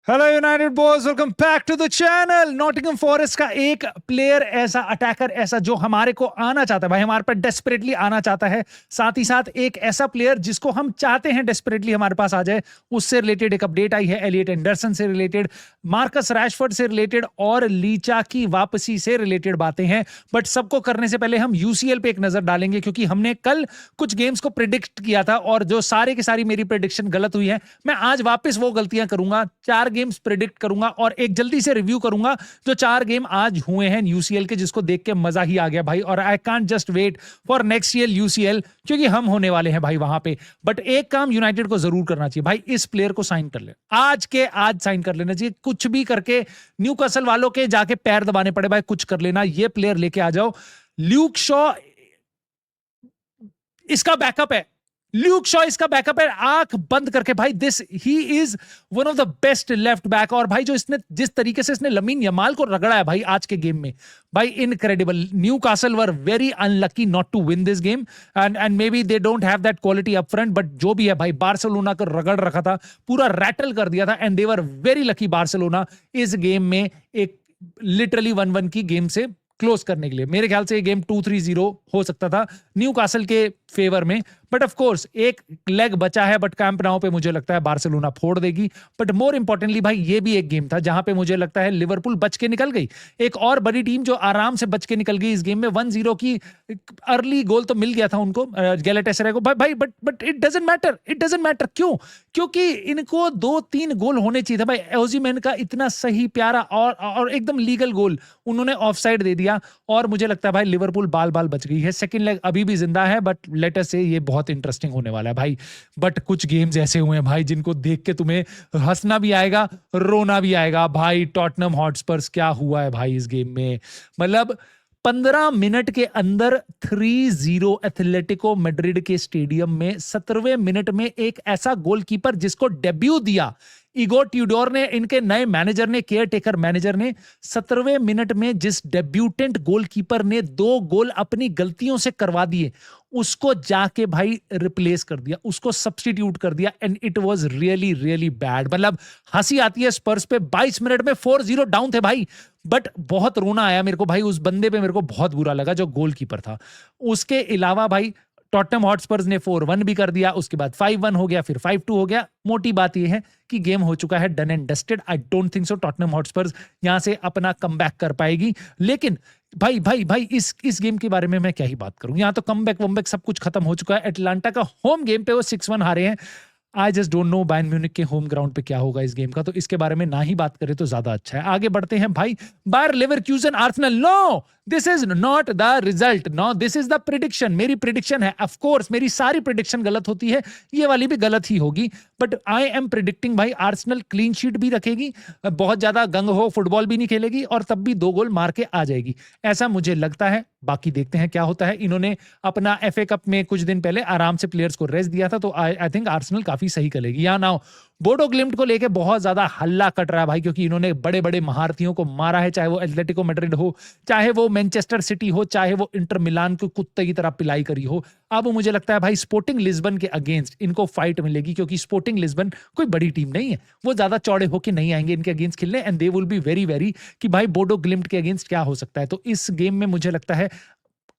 Hello United boys, welcome back to the channel. Nottingham Forest का एक player ऐसा, attacker ऐसा जो हमारे को आना चाहता है भाई, हमारे पास डेस्परेटली आना चाहता है। साथ ही साथ एक ऐसा प्लेयर जिसको हम चाहते हैं डेस्परेटली हमारे पास आ जाए, उससे रिलेटेड एक अपडेट आई है। एलियट एंडरसन से रिलेटेड, मार्कस रैशफोर्ड से रिलेटेड और लीचा की वापसी से रिलेटेड बातें हैं। बट सबको करने से पहले हम यूसीएल पे एक नजर डालेंगे, क्योंकि हमने कल कुछ गेम्स को प्रिडिक्ट किया था और जो सारे की सारी मेरी प्रिडिक्शन गलत हुई है। मैं आज वापस वो गलतियां करूंगा, 4 गेम्स प्रिडिक्ट करूंगा और एक जल्दी से रिव्यू करूंगा जो 4 गेम आज हुए हैं यूसीएल के, जिसको देख के मजा ही आ गया भाई। और I can't just wait for next year UCL, क्योंकि हम होने वाले हैं भाई वहां पे। बट एक काम यूनाइटेड को जरूर करना चाहिए भाई, इस प्लेयर को साइन कर ले, आज के आज साइन कर लेना चाहिए। कुछ भी करके न्यूकासल वालों के जाके पैर दबाने पड़े भाई, कुछ कर लेना, ये प्लेयर लेके आ जाओ। ल्यूक शॉ इसका बैकअप है, ल्यूक शॉ इसका बैकअप है, आंख बंद करके भाई। This he is one of the best left back. और भाई जो इसने जिस तरीके से इसने लमीन यमाल को रगड़ा है भाई आज के गेम में, भाई incredible. Newcastle were very unlucky not to win this game and maybe they don't have that quality up front, but जो भी है भाई, बार्सिलोना को रगड़ रखा था, पूरा रैटल कर दिया था। And they were very lucky Barcelona इस गेम में एक लिटरली 1-1 की गेम से क्लोज करने के लिए। मेरे ख्याल से ये गेम 2-3-0 हो सकता था न्यूकासल के फेवर में। बट ऑफ कोर्स एक लेग बचा है, बट कैंप नाउ पे मुझे लगता है बार्सिलोना फोड़ देगी। बट मोर इंपॉर्टेंटली भाई, ये भी एक गेम था जहां पे मुझे लगता है लिवरपूल बच के निकल गई। एक और बड़ी टीम जो आराम से बच के निकल गई इस गेम में। 1-0 की अर्ली गोल तो मिल गया था उनको, गैलाटासराय को भाई, but it doesn't matter, it doesn't matter. क्यों? क्योंकि इनको 2-3 गोल होने चाहिए था भाई। ओसिमेन का इतना सही प्यारा और एकदम लीगल गोल उन्होंने ऑफसाइड दे दिया, और मुझे लगता है भाई लिवरपूल बाल बाल बच गई है। सेकंड लेग अभी भी जिंदा है, बट लेट अस से ये बहुत इंटरेस्टिंग होने वाला है भाई। बट कुछ गेम्स ऐसे हुए हैं भाई जिनको देख के तुम्हें हंसना भी आएगा, रोना भी आएगा भाई। टॉटनहम हॉटस्पर्स, क्या हुआ है भाई इस गेम में। मतलब 15 मिनट के अंदर 3-0 एथलेटिको मैड्रिड के स्टेडियम में। 17वें मिनट में एक ऐसा गोलकीपर जिसको डेब्यू दिया इगोर ट्यूडोर ने, इनके नए मैनेजर ने, केयर टेकर मैनेजर ने। 17वें मिनट में जिस डेब्यूटेंट गोलकीपर ने 2 गोल अपनी गलतियों से करवा दिए, उसको जाके भाई रिप्लेस कर दिया, उसको सब्स्टिट्यूट कर दिया। And it was really really bad. मतलब हंसी आती है स्पर्स पे, 22 मिनट में 4-0 डाउन थे भाई। बट बहुत रोना आया मेरे को भाई, उस बंदे पे मेरे को बहुत बुरा लगा जो गोलकीपर था। उसके अलावा भाई टॉटनहम हॉटस्पर्स ने 4-1 भी कर दिया, उसके बाद 5-1 हो गया, फिर 5-2 हो गया। मोटी बात यह है कि गेम हो चुका है done and dusted. I don't think so Tottenham Hotspurs यहां से अपना कमबैक कर पाएगी। लेकिन भाई भाई भाई इस गेम के बारे में मैं क्या ही बात करूं, यहां तो कमबैक वमबैक सब कुछ खत्म हो चुका है। एटलांटा का होम गेम पे वो 6-1 हारे हैं। I just don't know Bayern Munich के होम ग्राउंड पे क्या होगा इस गेम का, तो इसके बारे में ना ही बात करें तो ज्यादा अच्छा है। आगे बढ़ते हैं भाई। Bayer Leverkusen Arsenal, no this is not the result, no this is the prediction. मेरी प्रिडिक्शन है, ऑफ कोर्स मेरी सारी प्रिडिक्शन गलत होती है, ये वाली भी गलत ही होगी। बट आई एम प्रिडिक्टिंग भाई आर्सेनल क्लीन शीट भी रखेगी, बहुत ज्यादा गंग हो फुटबॉल भी नहीं खेलेगी, और तब भी 2 गोल मार के आ जाएगी, ऐसा मुझे लगता है। बाकी देखते हैं क्या होता है। इन्होंने अपना एफए कप में कुछ दिन पहले आराम से प्लेयर्स को रेस्ट दिया था, तो आई थिंक आर्सेनल काफी सही करेगी। यहाँ ना बोडो ग्लिम्ट को लेके बहुत ज्यादा हल्ला कट रहा है भाई, क्योंकि इन्होंने बड़े बड़े महारथियों को मारा है, चाहे वो एथलेटिको मैड्रिड हो, चाहे वो मैनचेस्टर सिटी हो, चाहे वो इंटर मिलान को कुत्ते की तरह पिलाई करी हो। अब मुझे लगता है भाई स्पोर्टिंग लिस्बन के अगेंस्ट इनको फाइट मिलेगी, क्योंकि स्पोर्टिंग लिस्बन कोई बड़ी टीम नहीं है, वो ज्यादा चौड़े होके नहीं आएंगे इनके अगेंस्ट खेलने। And they will be very very कि भाई बोडो ग्लिम्ट के अगेंस्ट क्या हो सकता है। तो इस गेम में मुझे लगता है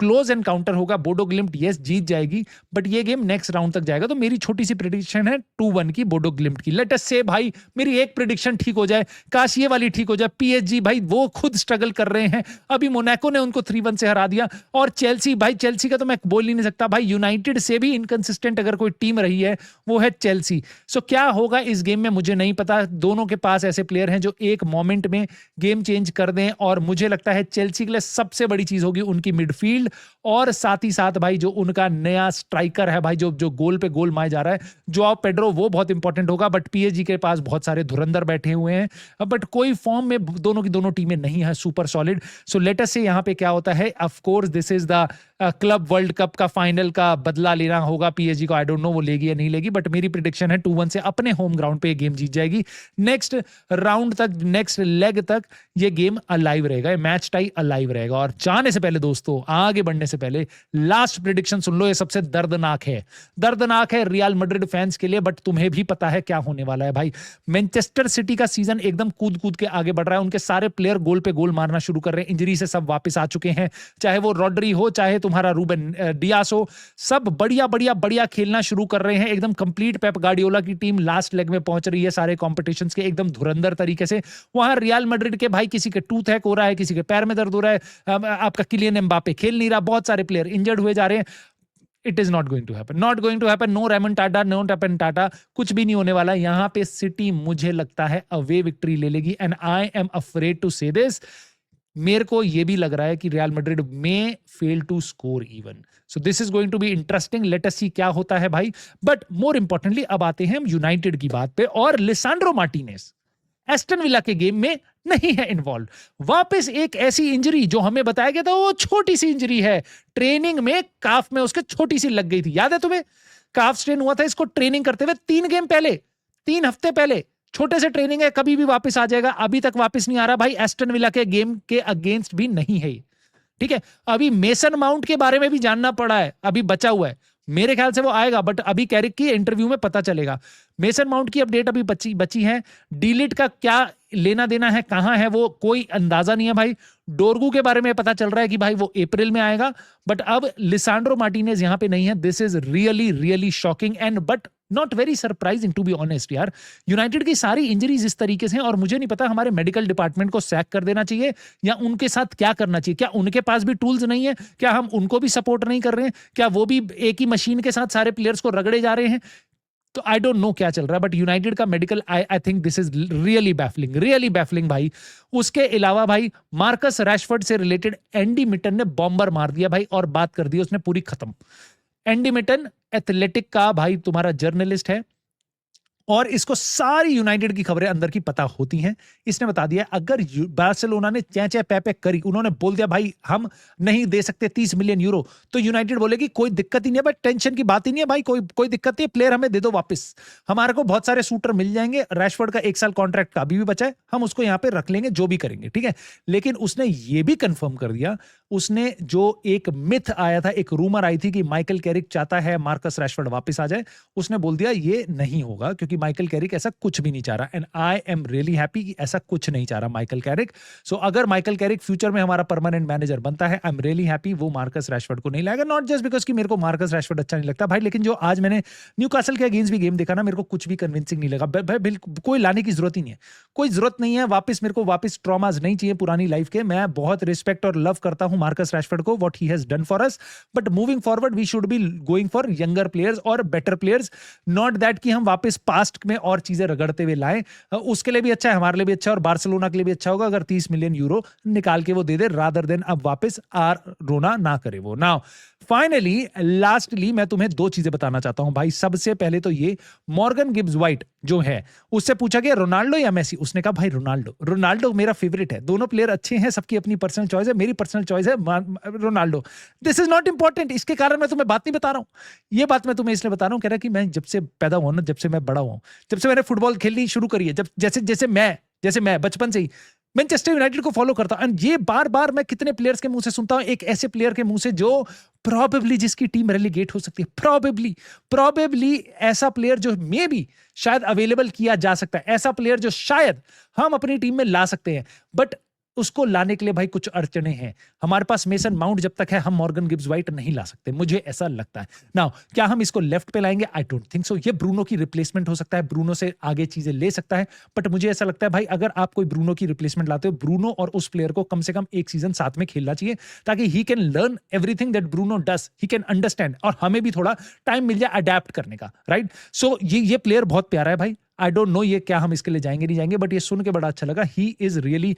क्लोज एनकाउंटर होगा। बोडो ग्लिम्ट यस जीत जाएगी, बट ये गेम नेक्स्ट राउंड तक जाएगा। तो मेरी छोटी सी प्रेडिक्शन है 2-1 की बोडो ग्लिम्ट की। लेट अस से भाई मेरी एक प्रेडिक्शन ठीक हो जाए, काश ये वाली ठीक हो जाए। पीएसजी भाई वो खुद स्ट्रगल कर रहे हैं, अभी मोनाको ने उनको 3-1 से हरा दिया। और चेल्सी भाई, चेल्सी का तो मैं बोल ही नहीं सकता भाई, यूनाइटेड से भी इनकंसिस्टेंट अगर कोई टीम रही है वो है चेल्सी। सो क्या होगा इस गेम में मुझे नहीं पता। दोनों के पास ऐसे प्लेयर हैं जो एक मोमेंट में गेम चेंज कर दें, और मुझे लगता है चेल्सी के लिए सबसे बड़ी चीज होगी उनकी मिडफील्ड, और साथ ही साथ भाई जो उनका नया स्ट्राइकर है भाई, जो गोल पे गोल मार जा रहा है, जोआओ पेड्रो, वो बहुत इंपॉर्टेंट होगा। बट पीएसजी के पास बहुत सारे धुरंधर बैठे हुए हैं, बट कोई फॉर्म में दोनों की दोनों टीमें नहीं है super solid. So let us से यहां पे क्या होता है। Of course this is the club world cup का फाइनल का बदला लेना होगा पीएसजी को। आई डोंट नो वो लेगी या नहीं लेगी, बट मेरी प्रेडिक्शन है 2-1 से अपने होम ग्राउंड पे ये गेम जीत जाएगी। नेक्स्ट राउंड तक, नेक्स्ट लेग तक ये गेम अलाइव रहेगा, मैच टाई अलाइव रहेगा। और जाने से पहले दोस्तों आगे आगे बढ़ने से पहले लास्ट प्रेडिक्शन सुन लो, ये सबसे दर्दनाक है रियल मैड्रिड फैंस के लिए, बट तुम्हें भी पता है क्या होने वाला है भाई। मैनचेस्टर सिटी का सीजन एकदम कूद के आगे बढ़ रहा है, उनके सारे प्लेयर गोल पे गोल मारना शुरू कर रहे हैं, इंजरी से सब वापस आ चुके हैं, चाहे वो रॉड्री हो, चाहे तुम्हारा रूबेन डियास हो, सब बढ़िया खेलना शुरू कर रहे हैं। एकदम कंप्लीट पेप गार्डियोला की टीम लास्ट लेग में पहुंच रही है सारे कॉम्पिटिशंस के, एकदम धुरंधर तरीके से। वहां रियल मैड्रिड के भाई किसी के टूथ हैक हो रहा है, किसी के पैर में दर्द हो रहा है, आपका किलियन एम्बापे खेल नहीं रहा, बहुत सारे प्लेयर इंजर्ड हुए जा रहे हैं। It is not going to happen, no remontada, कुछ भी नहीं होने वाला। यहां पे सिटी मुझे लगता है अवे विक्ट्री ले लेगी, and I am afraid to say this. मेरे को यह भी लग रहा है कि रियल मैड्रिड में fail to score even, so this is going to be interesting, let us see क्या होता है भाई। बट मोर इंपॉर्टेंटली अब आते हैं हम यूनाइटेड की बात पे, और लिसांड्रो मार्टिनेज एस्टन विला के गेम में नहीं है इन्वॉल्व। वापस एक ऐसी इंजरी जो हमें बताया गया था वो छोटी सी इंजरी है, ट्रेनिंग में काफ में उसके छोटी सी लग गई थी, याद है तुम्हें? काफ स्ट्रेन हुआ था इसको ट्रेनिंग करते हुए 3 हफ्ते पहले, छोटे से ट्रेनिंग है, कभी भी वापस आ जाएगा। अभी तक वापस नहीं आ रहा भाई, एस्टन विला के गेम के अगेंस्ट भी नहीं है, ठीक है। अभी मेसन माउंट के बारे में भी जानना पड़ा है, अभी बचा हुआ है, मेरे ख्याल से वो आएगा, बट अभी कैरिक की इंटरव्यू में पता चलेगा। मेसन माउंट की अपडेट अभी बची है, डीलिट का क्या लेना देना है, कहां है वो कोई अंदाजा नहीं है भाई। डोरगू के बारे में पता चल रहा है कि भाई वो अप्रैल में आएगा, बट अब लिसांड्रो मार्टिनेज यहां पे नहीं है। This is really shocking and but not very surprising to be honest यार। यूनाइटेड की सारी इंजरीज इस तरीके से हैं, और मुझे नहीं पता हमारे मेडिकल डिपार्टमेंट को सैक कर देना चाहिए या उनके साथ क्या करना चाहिए। क्या उनके पास भी टूल्स नहीं है? क्या हम उनको भी सपोर्ट नहीं कर रहे हैं? क्या वो भी एक ही मशीन के साथ सारे प्लेयर्स को रगड़े जा रहे हैं? तो आई डोंट नो क्या चल रहा है, बट यूनाइटेड का medical I think this is really baffling भाई। उसके अलावा भाई मार्कस रैशफोर्ड से रिलेटेड एंडी मिटन ने बॉम्बर मार दिया भाई, और बात कर दी उसने पूरी खत्म। एंडी मिटन एथलेटिक का भाई तुम्हारा जर्नलिस्ट है, और इसको सारी यूनाइटेड की खबरें अंदर की पता होती हैं। इसने बता दिया अगर बार्सिलोना ने चै पे करी, उन्होंने बोल दिया भाई हम नहीं दे सकते 30 मिलियन यूरो, तो यूनाइटेड बोलेगी कोई दिक्कत ही नहीं है भाई, टेंशन की बात ही नहीं है भाई, कोई दिक्कत नहीं है, प्लेयर हमें दे दो वापस, हमारे को बहुत सारे शूटर मिल जाएंगे, रैशफोर्ड का 1 साल कॉन्ट्रैक्ट का अभी भी बचा है, हम उसको यहां पे रख लेंगे, जो भी करेंगे, ठीक है। लेकिन उसने ये भी कंफर्म कर दिया, उसने जो एक मिथ आया था, एक रूमर आई थी कि माइकल कैरिक चाहता है मार्कस रैशफोर्ड वापस आ जाए, उसने बोल दिया ये नहीं होगा, क्योंकि माइकल कैरिक ऐसा कुछ भी नहीं चाह रहा, and I am really happy कि ऐसा कुछ नहीं चाह रहा माइकल कैरिक। सो अगर माइकल कैरिक फ्यूचर में हमारा परमानेंट मैनेजर बनता है, आई एम रियली हैप्पी, वो मार्कस रैशफोर्ड को नहीं लाएगा, नॉट जस्ट बिकॉज कि मेरे को मार्कस रैशफोर्ड अच्छा नहीं लगता भाई, लेकिन जो आज मैंने न्यूकासल के अगेंस्ट भी गेम देखा ना, मेरे को कुछ भी कन्विंसिंग नहीं लगा भाई, कोई लाने की जरूरत ही नहीं है, कोई जरूरत नहीं है वापस, मेरे को वापस ट्रॉमास नहीं चाहिए पुरानी लाइफ के। मैं बहुत रिस्पेक्ट और लव करता हूं मार्कस रैशफोर्ड को, what he has done for us, but moving forward we should be going for younger players और बेटर प्लेयर्स, नॉट दैट कि हम वापस पास्ट में और चीजें रगड़ते हुए लाएं। उसके लिए भी अच्छा है, हमारे लिए भी अच्छा है, और बार्सिलोना के लिए भी अच्छा होगा अगर 30 मिलियन यूरो निकाल के वो दे दे, रादर देन अब वापस रोना ना करे वो। नाउ फाइनली लास्टली मैं तुम्हें 2 चीजें बताना चाहता हूं भाई। सबसे पहले तो ये, मॉर्गन गिब्स व्हाइट जो है, उससे पूछा गया रोनाल्डो या मेसी, उसने कहा भाई रोनाल्डो मेरा फेवरेट है, दोनों प्लेयर अच्छे हैं, सबकी अपनी पर्सनल चॉइस है, मेरी पर्सनल चॉइस है Ronaldo, this is not important. इसके कारण मैं तुम्हें बात नहीं बता रहा हूं, ये बात मैं तुम्हें इसलिए बता रहा हूं, कह रहा कि मैं जब से पैदा हुआ ना, जब से मैं बड़ा हुआ, जब से मैंने फुटबॉल खेलनी शुरू करी है, जब जैसे मैं बचपन से ही मैनचेस्टर यूनाइटेड को फॉलो करता हूं, ये बार मैं कितने प्लेयर्स के मुंह से सुनता हूं, एक ऐसे प्लेयर के मुंह से जो प्रोबेबली जिसकी टीम रेलीगेट हो सकती है, प्रोबेबली ऐसा प्लेयर जो मे बी शायद अवेलेबल किया जा सकता है, ऐसा प्लेयर जो शायद हम अपनी टीम में ला सकते हैं, बट उसको लाने के लिए भाई कुछ अड़चने हैं। हमारे पास मेसन माउंट जब तक है, हम मॉर्गन गिब्स व्हाइट नहीं ला सकते, मुझे ऐसा लगता है। नाउ क्या हम इसको लेफ्ट पे लाएंगे? I don't think so. ये ब्रूनो की रिप्लेसमेंट हो सकता है, ब्रूनो से आगे चीजें ले सकता है, बट मुझे ऐसा लगता है भाई अगर आप कोई ब्रूनो की रिप्लेसमेंट लाते हो, ब्रूनो और उस प्लेयर को कम से कम 1 सीजन साथ में खेलना चाहिए, ताकि he can learn everything that Bruno does, he can understand, और हमें भी थोड़ा टाइम मिल जाए अडेप्ट करने का, राइट। सो ये प्लेयर बहुत प्यारा है भाई, आई डोंट नो ये क्या हम इसके लिए जाएंगे नहीं जाएंगे, बट ये सुन के बड़ा अच्छा लगा, he is really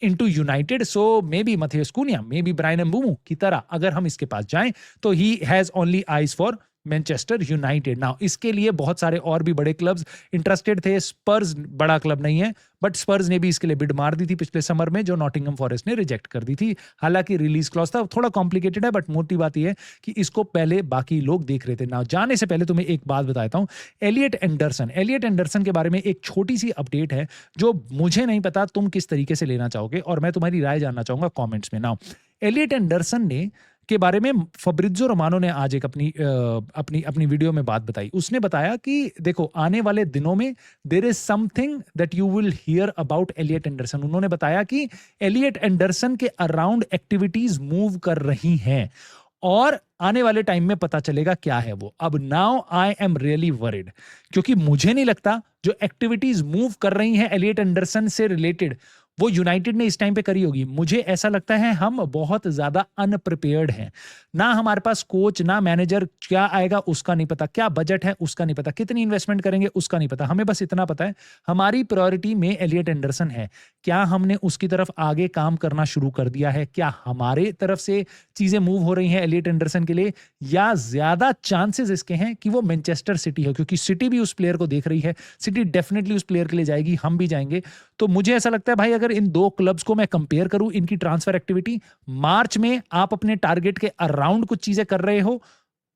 into United, so maybe Matheus Cunha, maybe Bryan Mbeumo की तरह अगर हम इसके पास जाएं, तो he has only eyes for Manchester United. Now इसके लिए बहुत सारे और भी बड़े क्लब्स इंटरेस्टेड थे, स्पर्स बड़ा क्लब नहीं है, बट स्पर्स ने भी इसके लिए बिड मार दी थी पिछले समर में, जो नॉटिंघम फॉरेस्ट ने रिजेक्ट कर दी थी। हालांकि रिलीज क्लॉज था, थोड़ा कॉम्प्लिकेटेड है, बट मोटी बात यह है कि इसको पहले बाकी लोग देख रहे थे। नाउ जाने से पहले तुम्हें एक बात बताता हूं, एलियट एंडरसन के बारे में एक छोटी सी अपडेट है, जो मुझे नहीं पता तुम किस तरीके से लेना चाहोगे, और मैं तुम्हारी राय जानना चाहूंगा कॉमेंट्स में। नाउ एलियट एंडरसन ने के बारे में फब्रिज़ो रोमानो ने आज एक अपनी वीडियो में बात बताई। उसने बताया कि देखो आने वाले दिनों में there is something that you will hear about Elliot Anderson. उन्होंने बताया कि एलियट एंडरसन के अराउंड एक्टिविटीज मूव कर रही हैं और आने वाले टाइम में पता चलेगा क्या है वो। अब now I am really worried, क्योंकि मुझे नहीं लगता जो एक्टिविटीज मूव कर रही हैं एलियट एंडरसन से रिलेटेड वो यूनाइटेड ने इस टाइम पे करी होगी। मुझे ऐसा लगता है हम बहुत ज्यादा अनप्रिपेयर्ड हैं। ना हमारे पास कोच, ना मैनेजर, क्या आएगा उसका नहीं पता, क्या बजट है उसका नहीं पता, कितनी इन्वेस्टमेंट करेंगे उसका नहीं पता। हमें बस इतना पता है हमारी प्रायोरिटी में एलियट एंडरसन है। क्या हमने उसकी तरफ आगे काम करना शुरू कर दिया है? क्या हमारे तरफ से चीजें मूव हो रही हैं एलियट एंडरसन के लिए, या ज्यादा चांसेस इसके हैं कि वो मैनचेस्टर सिटी है, क्योंकि सिटी भी उस प्लेयर को देख रही है। सिटी डेफिनेटली उस प्लेयर के लिए जाएगी, हम भी जाएंगे। तो मुझे ऐसा लगता है भाई अगर इन दो क्लब्स को मैं कंपेयर करूं इनकी ट्रांसफर एक्टिविटी, मार्च में आप अपने टारगेट के अराउंड कुछ चीजें कर रहे हो,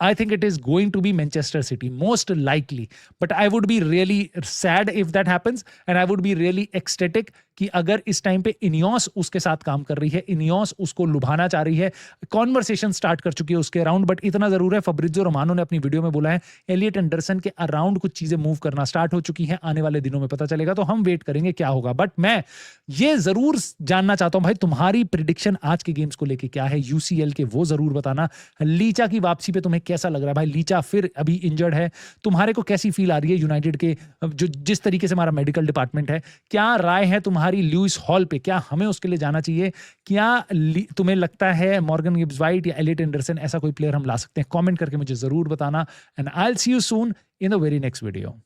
I think it is going to be Manchester City, most likely. But I would be really sad if that happens, and I would be really ecstatic कि अगर इस टाइम पे इनियोस उसके साथ काम कर रही है, इनियोस उसको लुभाना चाह रही है, कॉन्वर्सेशन स्टार्ट कर चुकी है उसके अराउंड। बट इतना जरूर है, फब्रिज़ो रोमानो ने अपनी वीडियो में बोला है एलियट एंडरसन के अराउंड कुछ चीजें मूव करना स्टार्ट हो चुकी हैं, आने वाले दिनों में पता चलेगा। तो हम वेट करेंगे क्या होगा। बट मैं ये जरूर जानना चाहता हूं भाई तुम्हारी प्रिडिक्शन आज के गेम्स को लेके क्या है यूसीएल के, वो जरूर बताना। लीचा की वापसी पे तुम्हें कैसा लग रहा है भाई? लीचा फिर अभी इंजर्ड है, तुम्हारे को कैसी फील आ रही है यूनाइटेड के जो जिस तरीके से हमारा मेडिकल डिपार्टमेंट है? क्या राय है तुम्हारी लुइस हॉल पे? क्या हमें उसके लिए जाना चाहिए? क्या तुम्हें लगता है मॉर्गन गिब्स व्हाइट या एलियट एंडरसन ऐसा कोई प्लेयर हम ला सकते हैं? कमेंट करके मुझे जरूर बताना, and I will see you soon in the very next video.